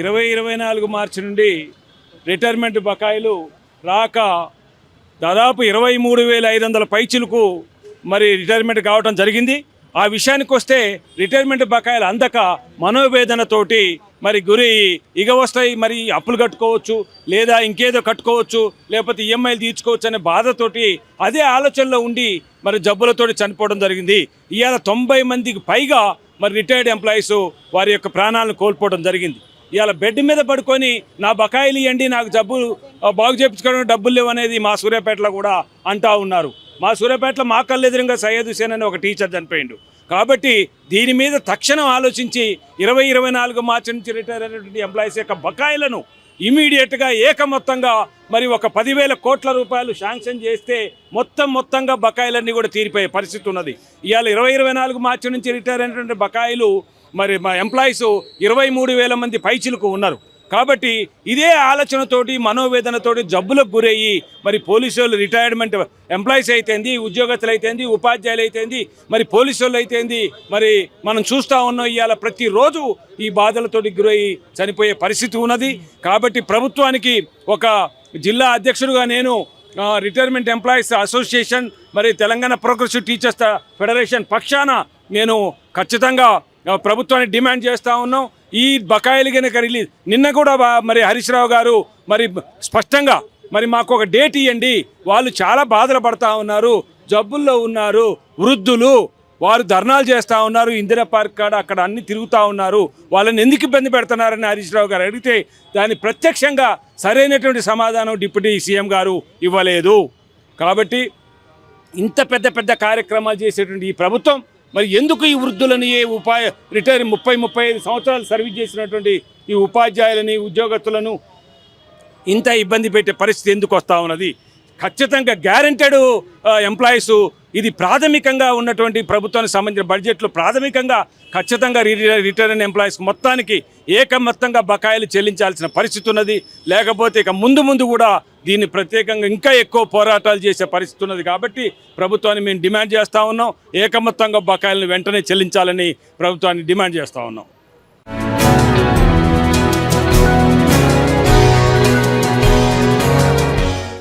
2024 మార్చి నుండి రిటైర్మెంట్ బకాయిలు రాక దాదాపు 23,500 పైచిలకు మరి రిటైర్మెంట్ కావడం జరిగింది. ఆ విషయానికి వస్తే రిటైర్మెంట్ బకాయిలు అందక మనోవేదనతోటి మరి గురి ఇక వస్తాయి, మరి అప్పులు కట్టుకోవచ్చు లేదా ఇంకేదో కట్టుకోవచ్చు లేకపోతే ఈఎంఐలు తీర్చుకోవచ్చు అనే బాధతోటి అదే ఆలోచనలో ఉండి మరి జబ్బులతోటి చనిపోవడం జరిగింది. ఇవాళ 90 మందికి పైగా మరి రిటైర్డ్ ఎంప్లాయీస్ వారి యొక్క ప్రాణాలను కోల్పోవడం జరిగింది. ఇవాళ బెడ్ మీద పడుకొని నా బకాయిలు ఇవ్వండి, నాకు జబ్బులు బాగు చేయించుకోవడానికి డబ్బులు లేవు అనేది మా సూర్యాపేటలో కూడా అంటూ ఉన్నారు. మా సూర్యాపేటలో మా కళ్ళెదురుగా సయ్యద్ హుసేన్ అనే ఒక టీచర్ చనిపోయిండు. కాబట్టి దీని మీద తక్షణం ఆలోచించి 2024 మార్చి నుంచి రిటైర్ అయినటువంటి ఎంప్లాయీస్ యొక్క బకాయిలను ఇమీడియట్గా ఏకమొత్తంగా మరి ఒక 10,000 కోట్ల రూపాయలు శాంక్షన్ చేస్తే మొత్తంగా బకాయిలన్నీ కూడా తీరిపోయే పరిస్థితి ఉన్నది. ఇవాళ 2024 మార్చి నుంచి రిటైర్ అయినటువంటి బకాయిలు మరి మా ఎంప్లాయీస్ 23,000 మంది పైచిలకు ఉన్నారు. కాబట్టి ఇదే ఆలోచనతోటి మనోవేదనతోటి జబ్బులకు గురయ్యి మరి పోలీసు వాళ్ళు రిటైర్మెంట్ ఎంప్లాయీస్ అయితేంది, ఉద్యోగస్తులు అయితేంది, ఉపాధ్యాయులు అయితేంది, మరి పోలీసు వాళ్ళు అయితేంది, మరి మనం చూస్తూ ఉన్నాం ఇవాళ ప్రతిరోజు ఈ బాధలతోటి గురయ్యి చనిపోయే పరిస్థితి ఉన్నది. కాబట్టి ప్రభుత్వానికి ఒక జిల్లా అధ్యక్షుడిగా నేను రిటైర్మెంట్ ఎంప్లాయీస్ అసోసియేషన్ మరి తెలంగాణ ప్రోగ్రెసివ్ టీచర్స్ ఫెడరేషన్ పక్షాన నేను ఖచ్చితంగా ప్రభుత్వాన్ని డిమాండ్ చేస్తూ ఉన్నాం. ఈ బకాయిలు కనుక రిలీజ్ నిన్న కూడా మరి హరీష్ రావు గారు మరి స్పష్టంగా మరి మాకు ఒక డేట్ ఇవ్వండి, వాళ్ళు చాలా బాధలు పడుతూ ఉన్నారు, జబ్బుల్లో ఉన్నారు, వృద్ధులు వారు ధర్నాలు చేస్తూ ఉన్నారు, ఇందిరా పార్క్ కాడ అక్కడ అన్ని తిరుగుతూ ఉన్నారు, వాళ్ళని ఎందుకు ఇబ్బంది పెడుతున్నారని హరీష్ రావు గారు అడిగితే దాని ప్రత్యక్షంగా సరైనటువంటి సమాధానం డిప్యూటీ సీఎం గారు ఇవ్వలేదు. కాబట్టి ఇంత పెద్ద కార్యక్రమాలు చేసేటువంటి ఈ ప్రభుత్వం మరి ఎందుకు ఈ వృద్ధులని రిటైర్ 30-35 సంవత్సరాలు సర్వీస్ చేసినటువంటి ఈ ఉపాధ్యాయులని ఉద్యోగస్తులను ఇంత ఇబ్బంది పెట్టే పరిస్థితి ఎందుకు వస్తూ ఉన్నది? ఖచ్చితంగా గ్యారెంటెడ్ ఎంప్లాయీస్ ఇది ప్రాథమికంగా ఉన్నటువంటి ప్రభుత్వానికి సంబంధించిన బడ్జెట్లో ప్రాథమికంగా ఖచ్చితంగా రిటైర్ అయిన ఎంప్లాయీస్ మొత్తానికి ఏకమొత్తంగా బకాయిలు చెల్లించాల్సిన పరిస్థితి ఉన్నది. లేకపోతే ఇక ముందు కూడా దీన్ని ప్రత్యేకంగా ఇంకా ఎక్కువ పోరాటాలు చేసే పరిస్థితి ఉన్నది. కాబట్టి ప్రభుత్వాన్ని మేము డిమాండ్ చేస్తూ ఉన్నాం, ఏకమొత్తంగా బకాయిలను వెంటనే చెల్లించాలని ప్రభుత్వాన్ని డిమాండ్ చేస్తూ ఉన్నాం.